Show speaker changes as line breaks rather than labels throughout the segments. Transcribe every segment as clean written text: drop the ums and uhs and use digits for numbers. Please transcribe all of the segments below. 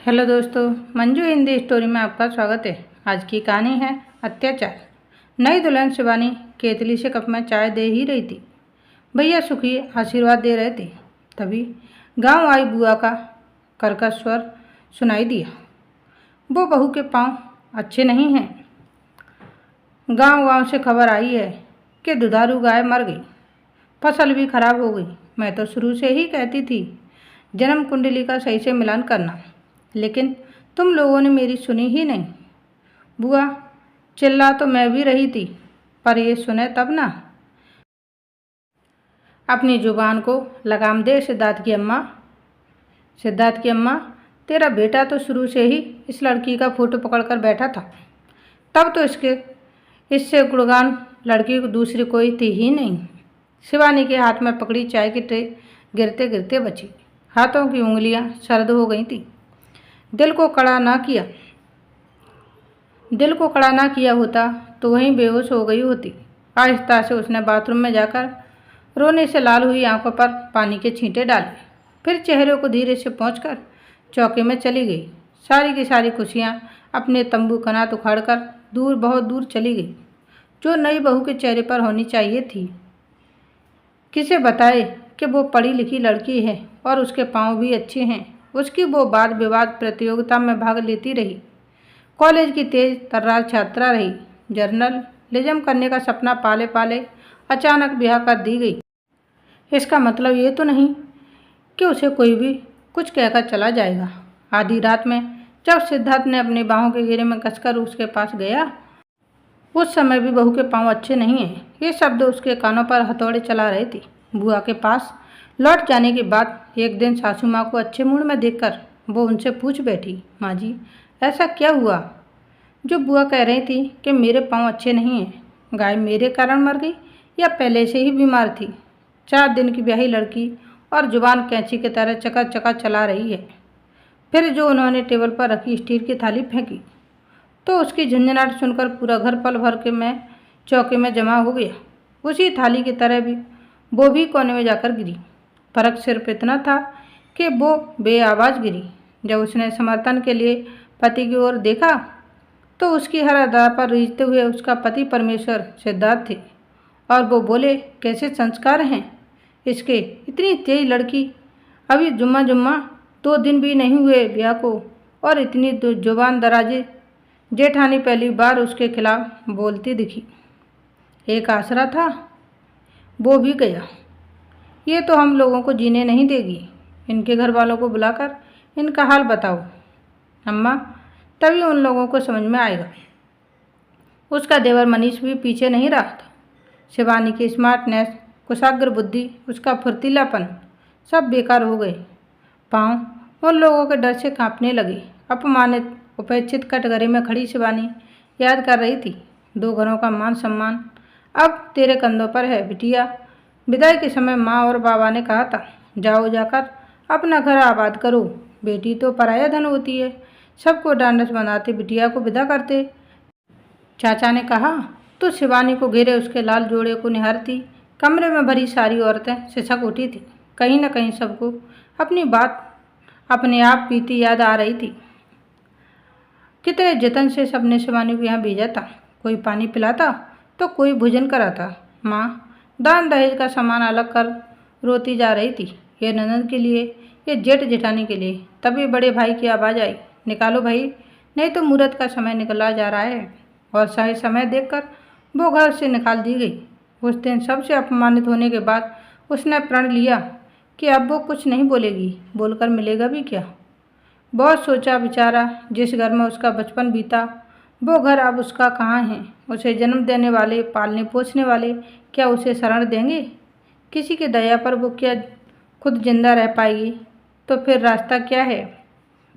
Hello दोस्तों, Manju Hindi story में आपका स्वागत है। आज की कहानी है अत्याचार। नई दुल्हन शिवानी केतली से कप में चाय दे ही रही थी। भैया सुखी आशीर्वाद दे रहे थे। तभी गांव आई बुआ का कर्कश स्वर सुनाई दिया। वो बहू के पांव अच्छे नहीं हैं। गांव गांव से खबर आई है कि दुधारू गाय मर गई, फसल भी खराब हो गई। मैं तो शुरू से ही कहती थी जन्म कुंडली का सही से मिलान करना, लेकिन तुम लोगों ने मेरी सुनी ही नहीं। बुआ, चिल्ला तो मैं भी रही थी, पर ये सुने तब ना। अपनी जुबान को लगाम दे सिद्धार्थ की अम्मा। सिद्धार्थ की अम्मा, तेरा बेटा तो शुरू से ही इस लड़की का फोटो पकड़कर बैठा था। तब तो इससे गुणगान लड़की को दूसरी कोई थी ही नहीं। शिवानी के हाथ में पकड़ी चाय की ट्रे गिरते गिरते बची। हाथों की उंगलियां सर्द हो गई थी। दिल को कड़ा ना किया होता तो वहीं बेहोश हो गई होती। आहिस्ता से उसने बाथरूम में जाकर रोने से लाल हुई आंखों पर पानी के छींटे डाले। फिर चेहरे को धीरे से पोंछकर चौके में चली गई। सारी की सारी खुशियां अपने तंबू कनात उखाड़कर दूर, बहुत दूर चली गई, जो नई बहू के चेहरे पर होनी चाहिए थी। किसे बताए कि वो पढ़ी लिखी लड़की है और उसके पाँव भी अच्छे हैं। उसकी वो वाद विवाद प्रतियोगिता में भाग लेती रही। कॉलेज की तेज तर्रार छात्रा रही। जर्नलिज्म करने का सपना पाले पाले अचानक ब्याह कर दी गई। इसका मतलब ये तो नहीं कि उसे कोई भी कुछ कहकर चला जाएगा। आधी रात में जब सिद्धार्थ ने अपनी बाहों के घेरे में कसकर उसके पास गया, उस समय भी बहू के पाँव अच्छे नहीं हैं, ये शब्द उसके कानों पर हथौड़े चला रहे थे। बुआ के पास लौट जाने के बाद एक दिन सासू माँ को अच्छे मूड में देखकर वो उनसे पूछ बैठी, माँ जी, ऐसा क्या हुआ जो बुआ कह रही थी कि मेरे पाँव अच्छे नहीं हैं? गाय मेरे कारण मर गई या पहले से ही बीमार थी? 4 दिन की ब्याही लड़की और जुबान कैंची की तरह चका चका चला रही है। फिर जो उन्होंने टेबल पर रखी स्टील की थाली फेंकी तो उसकी झंझनाहट सुनकर पूरा घर पल भर के में चौके में जमा हो गया। उसी थाली की तरह वो भी कोने में जाकर गिरी। फर्क सिर्फ इतना था कि वो बेआवाज़ गिरी। जब उसने समर्थन के लिए पति की ओर देखा तो उसकी हर अदा पर रीझते हुए उसका पति परमेश्वर सिद्धार्थ थे। और वो बोले, कैसे संस्कार हैं इसके, इतनी तेज लड़की, अभी जुम्मा 2 दिन भी नहीं हुए ब्याह को, और इतनी जुबान दराजे। जेठानी पहली बार उसके खिलाफ बोलती दिखी। एक आसरा था, वो भी गया। ये तो हम लोगों को जीने नहीं देगी। इनके घर वालों को बुलाकर इनका हाल बताओ अम्मा, तभी उन लोगों को समझ में आएगा। उसका देवर मनीष भी पीछे नहीं रहा था। शिवानी की स्मार्टनेस, कुशाग्र बुद्धि, उसका फुर्तीलापन सब बेकार हो गए। पाँव उन लोगों के डर से कांपने लगे। अपमानित, उपेक्षित कटघरे में खड़ी शिवानी याद कर रही थी, 2 घरों का मान सम्मान अब तेरे कंधों पर है बिटिया। विदाई के समय माँ और बाबा ने कहा था, जाओ जाकर अपना घर आबाद करो। बेटी तो पराया धन होती है। सबको डांडस बनाते बिटिया को विदा करते। चाचा ने कहा तो शिवानी को घेरे उसके लाल जोड़े को निहारती कमरे में भरी सारी औरतें सिसक उठी थी। कहीं न कहीं सबको अपनी बात अपने आप बीती याद आ रही थी। कितने जतन से सबने शिवानी को यहाँ भेजा था। कोई पानी पिलाता तो कोई भोजन कराता। माँ दान दहेज का सामान अलग कर रोती जा रही थी, ये ननद के लिए, ये जेठ जेठानी के लिए। तभी बड़े भाई की आवाज़ आई, निकालो भाई, नहीं तो मुहूर्त का समय निकला जा रहा है। और सही समय देखकर वो घर से निकाल दी गई। उस दिन सबसे अपमानित होने के बाद उसने प्रण लिया कि अब वो कुछ नहीं बोलेगी, बोलकर मिलेगा भी क्या। बहुत सोचा विचारा, जिस घर में उसका बचपन बीता वो घर अब उसका कहाँ है। उसे जन्म देने वाले, पालने पोसने वाले क्या उसे शरण देंगे? किसी की दया पर वो क्या खुद जिंदा रह पाएगी? तो फिर रास्ता क्या है?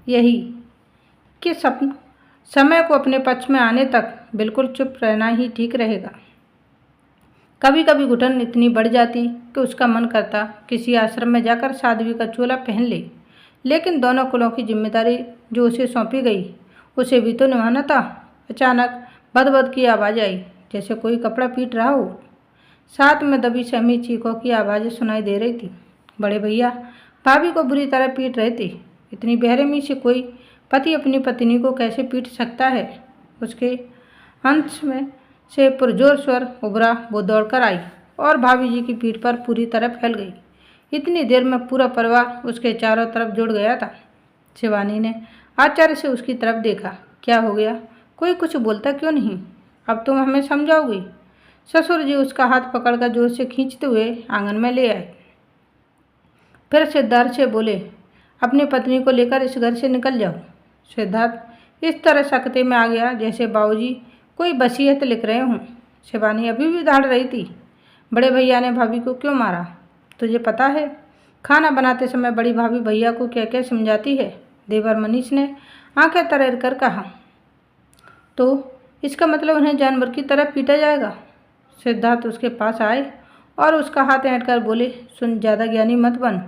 यही कि समय को अपने पक्ष में आने तक बिल्कुल चुप रहना ही ठीक रहेगा। कभी कभी घुटन इतनी बढ़ जाती कि उसका मन करता किसी आश्रम में जाकर साध्वी का चोला पहन ले, लेकिन दोनों कुलों की जिम्मेदारी जो उसे सौंपी गई उसे भी तो निभाना था। अचानक बद की आवाज़ आई, जैसे कोई कपड़ा पीट रहा हो। साथ में दबी सहमी चीखों की आवाज़ें सुनाई दे रही थी। बड़े भैया भाभी को बुरी तरह पीट रहे थे। इतनी बेरहमी से कोई पति अपनी पत्नी को कैसे पीट सकता है। उसके अंश में से पुरजोर स्वर उभरा। वो दौड़कर आई और भाभी जी की पीठ पर पूरी तरह फैल गई। इतनी देर में पूरा परिवार उसके चारों तरफ जुड़ गया था। शिवानी ने आश्चर्य से उसकी तरफ देखा। क्या हो गया? कोई कुछ बोलता क्यों नहीं? अब तुम हमें समझाओगी? ससुर जी उसका हाथ पकड़कर जोर से खींचते हुए आंगन में ले आए। फिर सिद्धार्थ से बोले, अपनी पत्नी को लेकर इस घर से निकल जाओ। सिद्धार्थ इस तरह सकते में आ गया जैसे बाबूजी कोई वसीयत लिख रहे हों। शिवानी अभी भी दहाड़ रही थी। बड़े भैया ने भाभी को क्यों मारा? तुझे पता है खाना बनाते समय बड़ी भाभी भैया को क्या क्या समझाती है? देवर मनीष ने आंखें तरेर कर कहा। तो इसका मतलब उन्हें जानवर की तरह पीटा जाएगा? सिद्धार्थ उसके पास आए और उसका हाथ ऐंठ कर बोले, सुन, ज़्यादा ज्ञानी मत बन,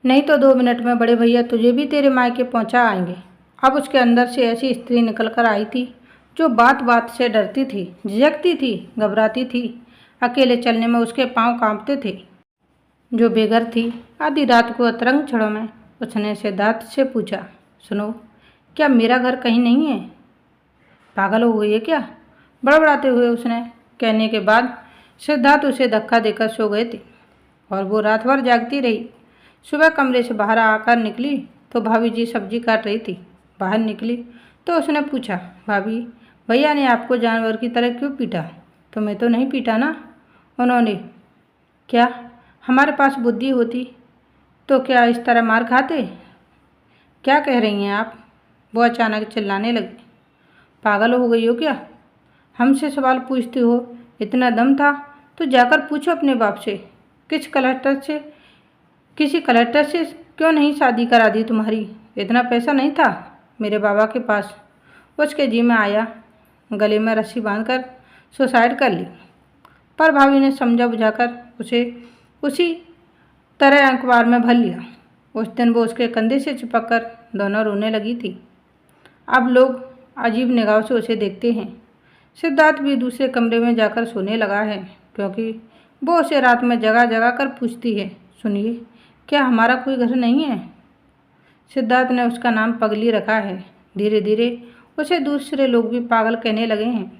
नहीं तो 2 मिनट में बड़े भैया तुझे भी तेरे मायके पहुंचा आएंगे। अब उसके अंदर से ऐसी स्त्री निकल कर आई थी जो बात बात से डरती थी, झिझकती थी, घबराती थी। अकेले चलने में उसके पांव कांपते थे। जो बेघर थी। आधी रात को अतरंग क्षणों में उसने सिद्धार्थ से पूछा, सुनो, क्या मेरा घर कहीं नहीं है? पागल हो गई है क्या? बड़बड़ाते हुए उसने कहने के बाद सिद्धार्थ उसे धक्का देकर सो गए थे और वो रात भर जागती रही। सुबह कमरे से बाहर आकर निकली तो भाभी जी सब्जी काट रही थी। बाहर निकली तो उसने पूछा, भाभी, भैया ने आपको जानवर की तरह क्यों पीटा? तुम्हें तो नहीं पीटा ना? उन्होंने। क्या हमारे पास बुद्धि होती तो क्या इस तरह मार खाते? क्या कह रही हैं आप? वो अचानक चिल्लाने लगी। पागल हो गई हो क्या? हमसे सवाल पूछती हो? इतना दम था तो जाकर पूछो अपने बाप से। किसी कलेक्टर से क्यों नहीं शादी करा दी तुम्हारी? इतना पैसा नहीं था मेरे बाबा के पास। उसके जी में आया गले में रस्सी बांधकर सुसाइड कर ली। पर भाभी ने समझा बुझाकर उसे उसी तरह अखबार में भर लिया। उस दिन वो उसके कंधे से चिपक कर दोनों रोने लगी थी। अब लोग अजीब निगाह से उसे देखते हैं। सिद्धार्थ भी दूसरे कमरे में जाकर सोने लगा है क्योंकि वो उसे रात में जगा जगा कर पूछती है, सुनिए, क्या हमारा कोई घर नहीं है? सिद्धार्थ ने उसका नाम पगली रखा है। धीरे धीरे उसे दूसरे लोग भी पागल कहने लगे हैं।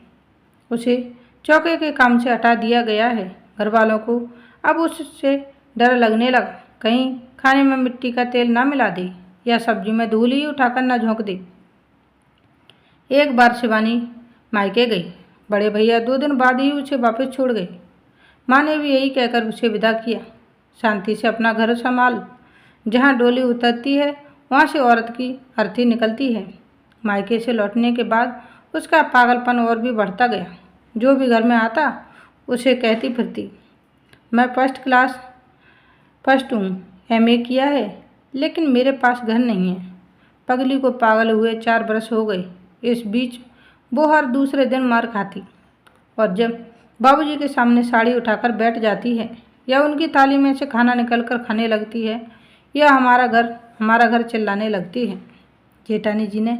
उसे चौके के काम से हटा दिया गया है। घर वालों को अब उससे डर लगने लगा, कहीं खाने में मिट्टी का तेल ना मिला दे या सब्जी में धूल ही उठाकर ना झोंक दे। एक बार शिवानी मायके गई। बड़े भैया 2 दिन बाद ही उसे वापस छोड़ गए। माँ ने भी यही कहकर उसे विदा किया, शांति से अपना घर संभाल। जहाँ डोली उतरती है वहाँ से औरत की अर्थी निकलती है। मायके से लौटने के बाद उसका पागलपन और भी बढ़ता गया। जो भी घर में आता उसे कहती फिरती, मैं फर्स्ट हूँ, MA किया है, लेकिन मेरे पास घर नहीं है। पगली को पागल हुए 4 बरस हो गए। इस बीच वो हर दूसरे दिन मार खाती और जब बाबूजी के सामने साड़ी उठाकर बैठ जाती है या उनकी थाली में से खाना निकलकर खाने लगती है या हमारा घर चिल्लाने लगती है। जेठानी जी ने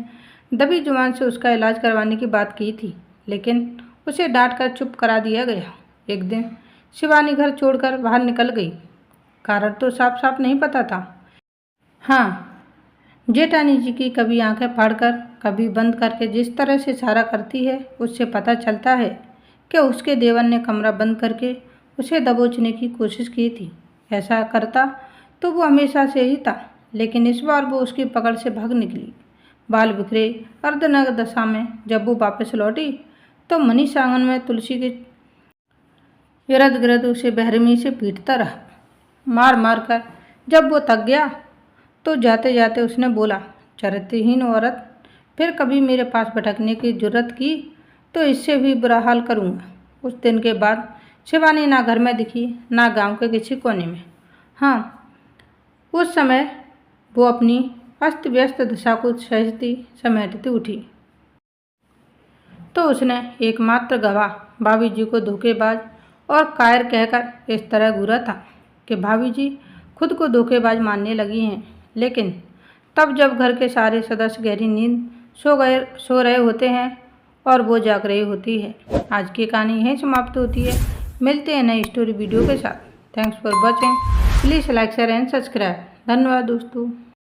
दबी जुबान से उसका इलाज करवाने की बात की थी, लेकिन उसे डांट कर चुप करा दिया गया। एक दिन शिवानी घर छोड़कर बाहर निकल गई। कारण तो साफ साफ नहीं पता था। हाँ, जेठानी जी की कभी आंखें फाड़कर कभी बंद करके जिस तरह से इशारा करती है उससे पता चलता है कि उसके देवर ने कमरा बंद करके उसे दबोचने की कोशिश की थी। ऐसा करता तो वो हमेशा से ही था, लेकिन इस बार वो उसकी पकड़ से भाग निकली। बाल बिखरे अर्धनग्न दशा में जब वो वापस लौटी तो मनीष आंगन में तुलसी के इर्द गिर्द उसे बेरहमी से पीटता रहा। मार मार कर जब वो थक गया तो जाते जाते उसने बोला, चरित्रहीन औरत, फिर कभी मेरे पास भटकने की जुर्रत की तो इससे भी बुरा हाल करूँगा। उस दिन के बाद शिवानी ना घर में दिखी ना गांव के किसी कोने में। हाँ, उस समय वो अपनी अस्त व्यस्त दशा को सहजती समेटती उठी तो उसने एकमात्र गवाह भाभी जी को धोखेबाज और कायर कहकर इस तरह घूरा था कि भाभी जी खुद को धोखेबाज मानने लगी हैं। लेकिन तब जब घर के सारे सदस्य गहरी नींद सो रहे होते हैं और वो जाग रही होती है। आज की कहानी यहीं समाप्त होती है। मिलते हैं नई स्टोरी वीडियो के साथ। Thanks for watching. Please like share and subscribe. धन्यवाद दोस्तों।